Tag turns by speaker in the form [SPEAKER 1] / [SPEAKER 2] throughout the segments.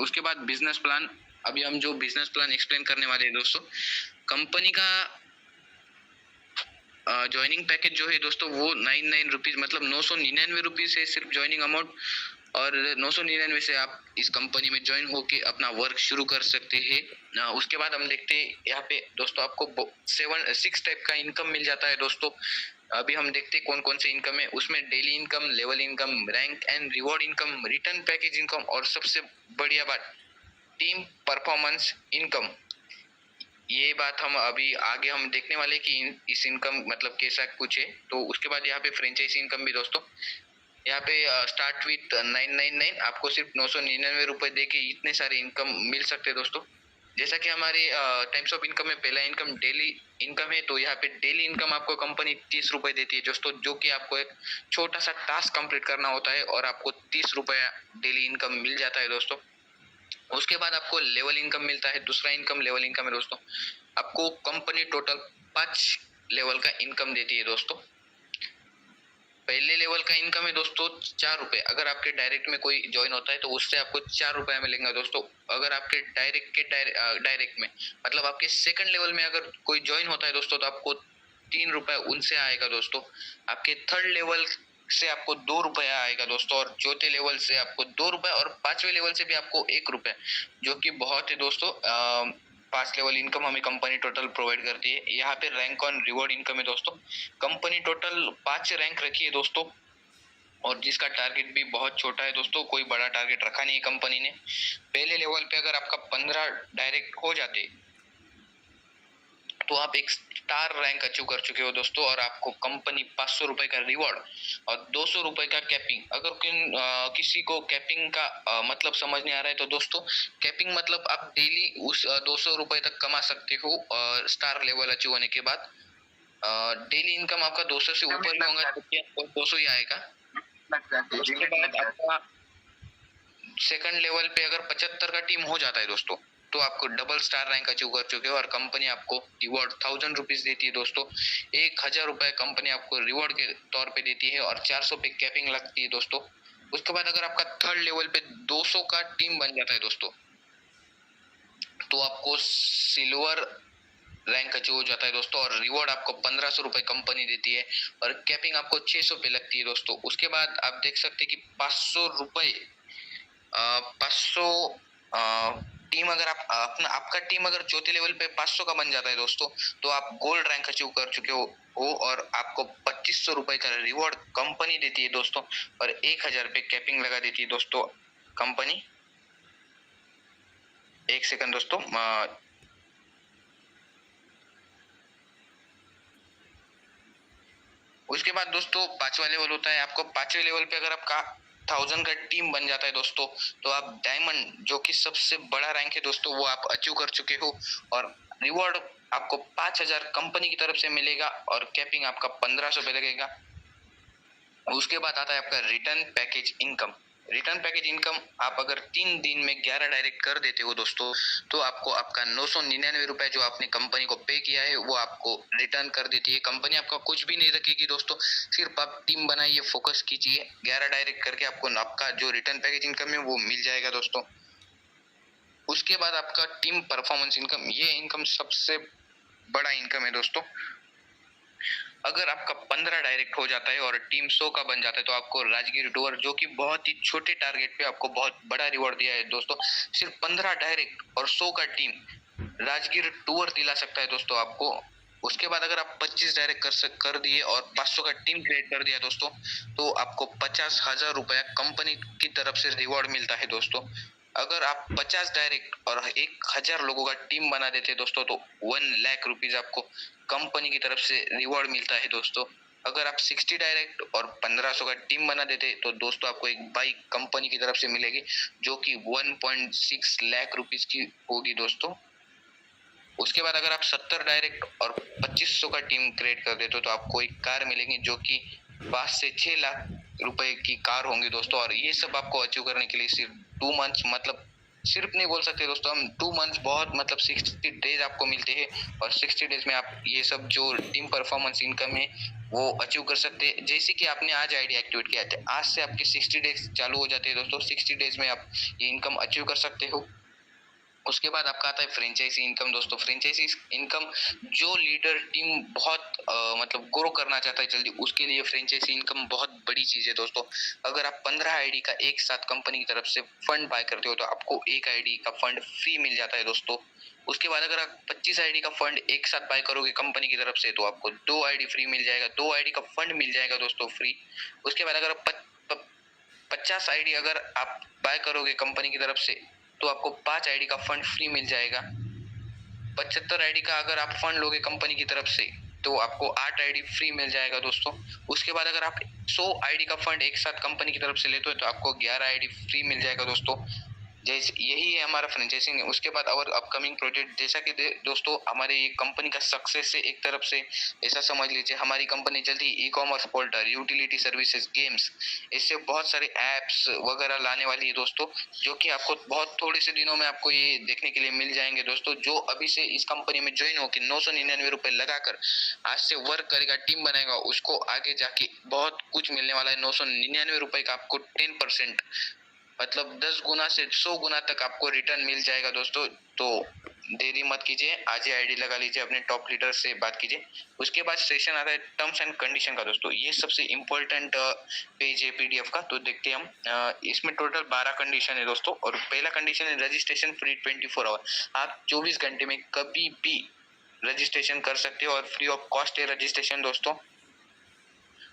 [SPEAKER 1] उसके बाद business plan. अभी हम जो बिजनेस प्लान एक्सप्लेन करने वाले हैं दोस्तों, कंपनी का ज्वाइनिंग पैकेज जो है दोस्तों वो 99 रुपीज़ मतलब 999 रुपीज़ है सिर्फ ज्वाइनिंग अमाउंट, और 999 से आप इस कंपनी में ज्वाइन होके अपना वर्क शुरू कर सकते हैं। उसके बाद हम देखते हैं यहाँ पे दोस्तों आपको 6 टाइप का इनकम मिल जाता है दोस्तों। अभी हम देखते हैं कौन कौन से इनकम है उसमें। Daily income, level income, rank and reward income, return package income, और सबसे बढ़िया बात टीम परफॉर्मेंस इनकम। ये बात हम अभी आगे हम देखने वाले कि इस इनकम मतलब कैसा कुछ है। तो उसके बाद यहाँ पे फ्रेंचाइजी इनकम भी दोस्तों, यहाँ पे स्टार्ट विथ 999, आपको सिर्फ 999 रुपए दे के इतने सारे इनकम मिल सकते हैं दोस्तों। जैसा कि हमारे टाइप्स ऑफ इनकम में पहला इनकम डेली इनकम है, तो यहाँ पे डेली इनकम आपको कंपनी 30 रुपए देती है दोस्तों, जो कि आपको एक छोटा सा टास्क कंप्लीट करना होता है और आपको 30 रुपया डेली इनकम मिल जाता है दोस्तों। उसके बाद आपको लेवल इनकम मिलता है, दूसरा इनकम लेवल इनकम है दोस्तों। आपको कंपनी टोटल 5 लेवल का इनकम देती है दोस्तों। पहले लेवल का इनकम है दोस्तों 4 रुपए। अगर आपके डायरेक्ट में कोई ज्वाइन होता है तो उससे आपको 4 रुपए मिलेंगे दोस्तों। अगर आपके डायरेक्ट में मतलब आपके सेकंड लेवल में अगर कोई ज्वाइन होता है दोस्तों तो आपको 3 रुपए उनसे आएगा दोस्तों। आपके थर्ड लेवल से आपको 2 रुपया आएगा दोस्तों, और चौथे लेवल से आपको 2 रुपए, और 5वें लेवल से भी आपको 1 रुपया, जो कि बहुत है दोस्तों। 5 लेवल इनकम हमें कंपनी टोटल प्रोवाइड करती है। यहाँ पे रैंक ऑन रिवॉर्ड इनकम है दोस्तों। कंपनी टोटल 5 रैंक रखी है दोस्तों, और जिसका टारगेट भी बहुत छोटा है दोस्तों, कोई बड़ा टारगेट रखा नहीं है कंपनी ने। पहले लेवल पे अगर आपका 15 डायरेक्ट हो जाते तो आप एक स्टार रैंक अचीव कर चुके हो दोस्तों, और आपको कंपनी 500 रुपए का रिवॉर्ड और 200 रुपए का कैपिंग। अगर किसी को कैपिंग का मतलब समझ नहीं आ रहा है तो दोस्तों, कैपिंग मतलब आप डेली उस 200 रुपए तक कमा सकते हो स्टार लेवल अचीव होने के बाद। डेली इनकम आपका 200 से ऊपर ही होगा तो 200 ही आएगा। उसके बाद आपका सेकंड लेवल पे अगर 75 का टीम हो जाता है दोस्तों तो आपको डबल स्टार रैंक अचीव कर चुके हो, और कंपनी आपको रिवॉर्ड 1000 रुपीज देती है दोस्तों। 1000 रुपए कंपनी आपको रिवॉर्ड के तौर पे देती है, और 400 पे कैपिंग लगती है दोस्तों। उसके बाद अगर आपका थर्ड लेवल पे 200 का टीम बन जाता है दोस्तों तो आपको सिल्वर रैंक अचीव हो जाता है दोस्तों, और रिवॉर्ड आपको 1500 रुपए कंपनी देती है, और कैपिंग आपको 600 पे लगती है दोस्तों। उसके बाद आप देख सकते हैं कि 500 रुपए 500 टीम अगर आप अपना आपका टीम अगर चौथे लेवल पे 500 का बन जाता है दोस्तों तो आप गोल्ड रैंक अचीव कर चुके हो, और आपको 2500 रुपए का रिवॉर्ड कंपनी देती है दोस्तों, और 1000 पे कैपिंग लगा देती है दोस्तों कंपनी। एक सेकंड दोस्तों, उसके बाद दोस्तों 5वां लेवल होता है। आपको 5वें लेवल पे अगर आपका 1000 का टीम बन जाता है दोस्तों तो आप डायमंड, जो कि सबसे बड़ा रैंक है दोस्तों, वो आप अचीव कर चुके हो, और रिवॉर्ड आपको 5000 कंपनी की तरफ से मिलेगा, और कैपिंग आपका 1500 पे लगेगा। उसके बाद आता है आपका return package income. Return package income आप अगर 3 दिन में 11 डायरेक्ट कर देते हो दोस्तों तो आपको आपका 999 रुपए जो आपने कंपनी को पे किया है वो आपको रिटर्न कर देती है। कंपनी आपका कुछ भी नहीं रखेगी दोस्तों, सिर्फ आप टीम बनाइए, फोकस कीजिए, 11 डायरेक्ट करके आपको आपका जो रिटर्न पैकेज इनकम है वो मिल जाएगा दोस्तों। उसके बाद आपका टीम परफॉर्मेंस इनकम, ये इनकम सबसे बड़ा इनकम है दोस्तों। अगर आपका 15 डायरेक्ट हो जाता है और टीम 100 का बन जाता है तो आपको राजगीर टूर, जो कि बहुत ही छोटे टारगेट पे आपको बहुत बड़ा रिवॉर्ड दिया है दोस्तों, सिर्फ 15 डायरेक्ट और 100 का टीम राजगीर टूर दिला सकता है दोस्तों आपको। उसके बाद अगर आप 25 डायरेक्ट कर दिए और 500 का टीम क्रिएट कर दिया दोस्तों तो आपको 50,000 रुपया कंपनी की तरफ से रिवॉर्ड मिलता है दोस्तों। अगर आप 50 डायरेक्ट और 1000 लोगों का टीम बना देते दोस्तों तो 1 लाख रुपीज आपको कंपनी की तरफ से रिवॉर्ड मिलता है दोस्तों। अगर आप 60 डायरेक्ट और 1500 का टीम बना देते तो दोस्तों आपको एक बाइक कंपनी की तरफ से मिलेगी, जो कि 1.6 लाख रुपीज की होगी दोस्तों। उसके बाद अगर आप 70 डायरेक्ट और 2500 का टीम क्रिएट कर देते तो आपको एक कार मिलेगी, जो कि 5 से 6 लाख रुपए की कार होंगी दोस्तों। और ये सब आपको अचीव करने के लिए सिर्फ 2 मंथ्स, मतलब सिर्फ नहीं बोल सकते दोस्तों हम, 2 मंथ्स बहुत मतलब 60 डेज आपको मिलते हैं, और 60 डेज में आप ये सब जो टीम परफॉर्मेंस इनकम है वो अचीव कर सकते हैं। जैसे कि आपने आज आईडी एक्टिवेट किया है, आज से आपके 60 डेज चालू हो जाते हैं दोस्तों। 60 डेज में आप ये इनकम अचीव कर सकते हो। उसके बाद आपका आता है फ्रेंचाइजी इनकम दोस्तों। फ्रेंचाइजी इनकम जो लीडर टीम बहुत मतलब ग्रो करना चाहता है जल्दी, उसके लिए फ्रेंचाइजी इनकम बहुत बड़ी चीज है दोस्तों। अगर आप 15 आईडी का एक साथ कंपनी की तरफ से फंड बाय करते हो तो आपको एक आईडी का फंड फ्री मिल जाता है दोस्तों। उसके बाद अगर आप 25 आईडी का फंड एक साथ बाय करोगे कंपनी की तरफ से तो आपको 2 आईडी फ्री मिल जाएगा, 2 आईडी का फंड मिल जाएगा दोस्तों फ्री। उसके बाद अगर आप 50 आईडी अगर आप बाय करोगे कंपनी की तरफ से तो आपको 5 आईडी का फंड फ्री मिल जाएगा। 75 आईडी का अगर आप फंड लोगे कंपनी की तरफ से तो आपको 8 आईडी फ्री मिल जाएगा दोस्तों। उसके बाद अगर आप 100 आईडी का फंड एक साथ कंपनी की तरफ से लेते हो तो आपको 11 आईडी फ्री मिल जाएगा दोस्तों। जैसे यही है हमारा फ्रेंचाइजिंग। उसके बाद और अपकमिंग प्रोजेक्ट, जैसा कि दोस्तों हमारे ये कंपनी का सक्सेस से एक तरफ से ऐसा समझ लीजिए, हमारी कंपनी जल्दी ई commerce portal, utility services, games, इससे बहुत सारे एप्स वगैरह लाने वाली है दोस्तों, जो कि आपको बहुत थोड़े से दिनों में आपको ये देखने के लिए मिल जाएंगे दोस्तों। जो अभी से इस कंपनी में ज्वाइन होकर 999 रुपए लगाकर आज से वर्क करेगा, टीम बनाएगा, उसको आगे जाके बहुत कुछ मिलने वाला है। 999 रुपए का आपको 10% मतलब 10 गुना से 100 गुना तक आपको रिटर्न मिल जाएगा दोस्तों। तो देरी मत कीजिए, आज ही आईडी लगा लीजिए, अपने टॉप लीडर से बात कीजिए। उसके बाद सेशन आता है टर्म्स एंड कंडीशन का दोस्तों। ये सबसे इम्पोर्टेंट पेज है पीडीएफ का। तो देखते हैं हम, इसमें टोटल 12 कंडीशन है दोस्तों। और पहला कंडीशन है रजिस्ट्रेशन फ्री 24 आवर। आप 24 घंटे में कभी भी रजिस्ट्रेशन कर सकते हो और फ्री ऑफ कॉस्ट है रजिस्ट्रेशन दोस्तों।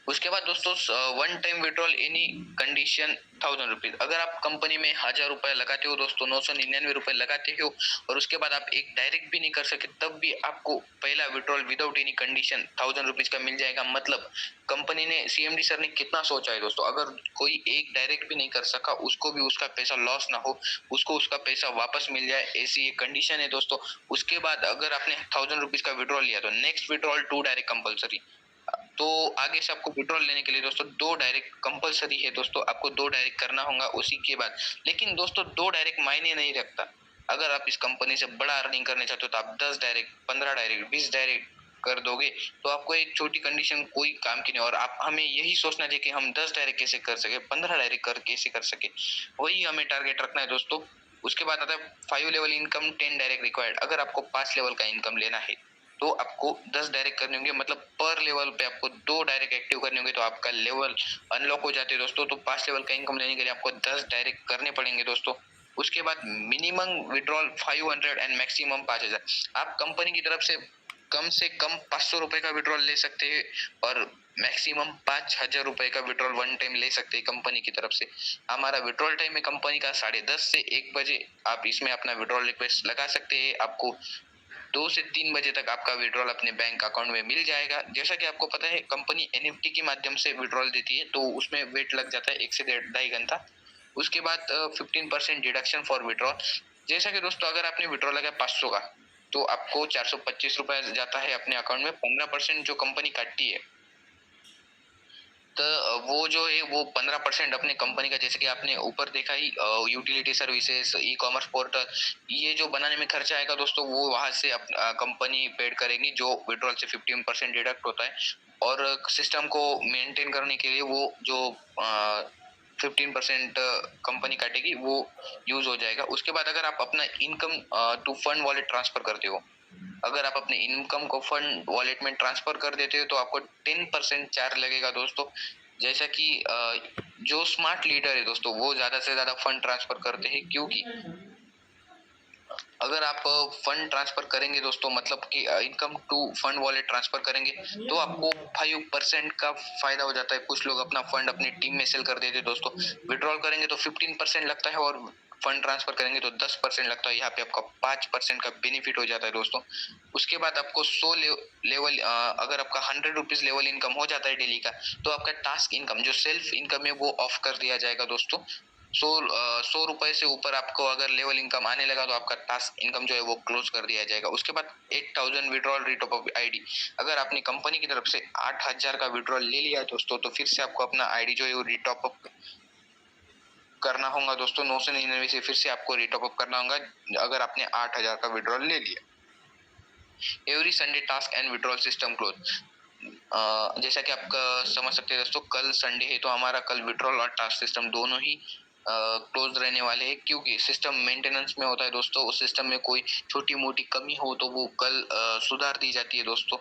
[SPEAKER 1] उसके बाद दोस्तों one time withdrawal any condition 1000 rupees. अगर आप कंपनी में 1000 रुपए लगाते हो दोस्तों, 999 रुपए लगाते हो और उसके बाद आप एक डायरेक्ट भी नहीं कर सके, तब भी आपको पहला withdrawal without any condition 1000 rupees का मिल जाएगा। मतलब कंपनी ने, सीएमडी सर ने कितना सोचा है दोस्तों, अगर कोई एक डायरेक्ट भी नहीं कर सका उसको भी उसका पैसा लॉस ना हो, उसको उसका पैसा वापस मिल जाए, ऐसी एक कंडीशन है दोस्तों। उसके बाद अगर आपने 1000 रुपीज का विड्रॉल लिया तो नेक्स्ट विड्रॉल 2 डायरेक्ट कंपलसरी। तो आगे से आपको विड्रॉल लेने के लिए दोस्तों 2 डायरेक्ट कंपलसरी है दोस्तों। आपको 2 डायरेक्ट करना होगा उसी के बाद। लेकिन दोस्तों 2 डायरेक्ट मायने नहीं रखता। अगर आप इस कंपनी से बड़ा अर्निंग करने चाहते हो तो आप 10 डायरेक्ट, 15 डायरेक्ट, 20 डायरेक्ट कर दोगे तो आपको एक छोटी कंडीशन कोई काम की नहीं। और आप हमें यही सोचना चाहिए कि हम 10 डायरेक्ट कैसे कर सके, 15 डायरेक्ट कर कैसे कर सके, वही हमें टारगेट रखना है दोस्तों। उसके बाद आता है 5 लेवल इनकम 10 डायरेक्ट रिक्वायर्ड। अगर आपको 5 लेवल का इनकम लेना है तो आपको 10 डायरेक्ट करने होंगे। मतलब पर लेवल पे आपको 2 डायरेक्ट एक्टिव करने होंगे तो आपका लेवल अनलॉक हो जाते हैं दोस्तों। तो 5 लेवल का इनकम लेने के लिए आपको 10 डायरेक्ट करने पड़ेंगे दोस्तों। उसके बाद मिनिमम विड्रॉल 500 एंड मैक्सिमम 5000। आप कंपनी की तरफ से कम 500 रुपए का विड्रॉल ले सकते हैं और मैक्सिमम 5000 रुपए का विड्रॉल वन टाइम ले सकते हैं कंपनी की तरफ से। हमारा विड्रॉल टाइम है कंपनी का 10:30 से 1 बजे। आप इसमें अपना विड्रॉल रिक्वेस्ट लगा सकते हैं। आपको 2 से 3 बजे तक आपका विड्रॉल अपने बैंक अकाउंट में मिल जाएगा। जैसा कि आपको पता है कंपनी एनएफटी के माध्यम से विड्रॉल देती है तो उसमें वेट लग जाता है 1 से 2.5 घंटा। उसके बाद 15% डिडक्शन फॉर विड्रॉल। जैसा कि दोस्तों अगर आपने विड्रॉल लगाया 500 का तो आपको 425 रुपए जाता है अपने अकाउंट में। 15% जो कंपनी काटती है तो वो जो है वो 15% अपने कंपनी का, जैसे कि आपने ऊपर देखा ही, utility services, e commerce portal, ये जो बनाने में खर्चा आएगा दोस्तों वो वहां से कंपनी पेड करेगी, जो विड्रॉल से 15% डिडक्ट होता है। और सिस्टम को मेंटेन करने के लिए वो जो 15% कंपनी काटेगी वो यूज हो जाएगा। उसके बाद अगर आप अपना income to fund wallet transfer करते हो, अगर आप अपने इनकम को फंड वॉलेट में ट्रांसफर कर देते हो तो आपको 10% चार्ज लगेगा दोस्तों। जैसा कि जो स्मार्ट लीडर है दोस्तों वो ज्यादा से ज्यादा फंड ट्रांसफर करते हैं, क्योंकि अगर आप फंड ट्रांसफर करेंगे दोस्तों, मतलब कि income to fund wallet transfer करेंगे तो आपको 5% का फायदा हो जाता है। कुछ लोग अपना फंड अपनी टीम में सेल कर देते हैं दोस्तों। विड्रॉल करेंगे तो 15% लगता है और फंड ट्रांसफर करेंगे तो 10% लगता है। यहाँ पे आपका 5% का बेनिफिट हो जाता है दोस्तों। उसके बाद आपको 100 लेवल, अगर आपका 100 रुपीज लेवल इनकम हो जाता है डेली का तो आपका टास्क इनकम जो सेल्फ इनकम है वो ऑफ कर दिया जाएगा दोस्तों। 100 रुपए से ऊपर आपको अगर लेवल इनकम आने लगा तो आपका टास्क इनकम जो है वो क्लोज कर दिया जाएगा। उसके बाद 8000 विड्रॉल रिटॉप अप आईडी। अगर आपने कंपनी की तरफ से 8000 का विड्रॉल ले लिया दोस्तों तो फिर से आपको अपना आईडी जो है वो रिटॉप अप करना होगा दोस्तों। 999 से फिर से आपको रिटॉप अप करना होगा अगर आपने 8000 का विड्रॉल ले लिया। Every Sunday task and withdrawal system close. जैसा कि आप समझ सकते हैं दोस्तों, कल संडे है तो हमारा कल विड्रॉल और टास्क सिस्टम दोनों ही क्लोज रहने वाले हैं, क्योंकि सिस्टम मेंटेनेंस में होता है दोस्तों। उस सिस्टम में कोई छोटी मोटी कमी हो तो वो कल सुधार दी जाती है दोस्तों।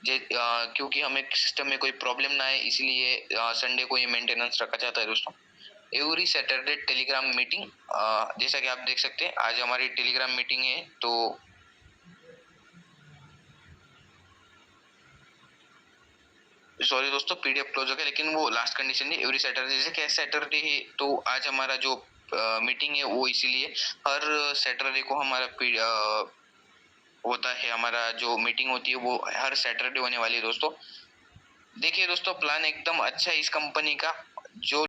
[SPEAKER 1] क्योंकि हमें सिस्टम में कोई प्रॉब्लम ना आए, इसलिए संडे को ये मेंटेनेंस रखा जाता है दोस्तों। एवरी सैटरडे टेलीग्राम मीटिंग, जैसा कि आप देख सकते हैं आज हमारी टेलीग्राम मीटिंग है, तो सॉरी दोस्तों, पीडीएफ क्लोज हो गया, लेकिन वो लास्ट कंडीशन है एवरी सैटरडे। जैसे कि सैटरडे है तो आज हमारा जो मीटिंग है वो इसीलिए हर सैटरडे को हमारा होता है, हमारा जो मीटिंग होती है वो हर सैटरडे होने वाली है दोस्तों। देखिए दोस्तों, प्लान एकदम अच्छा है इस कंपनी का। जो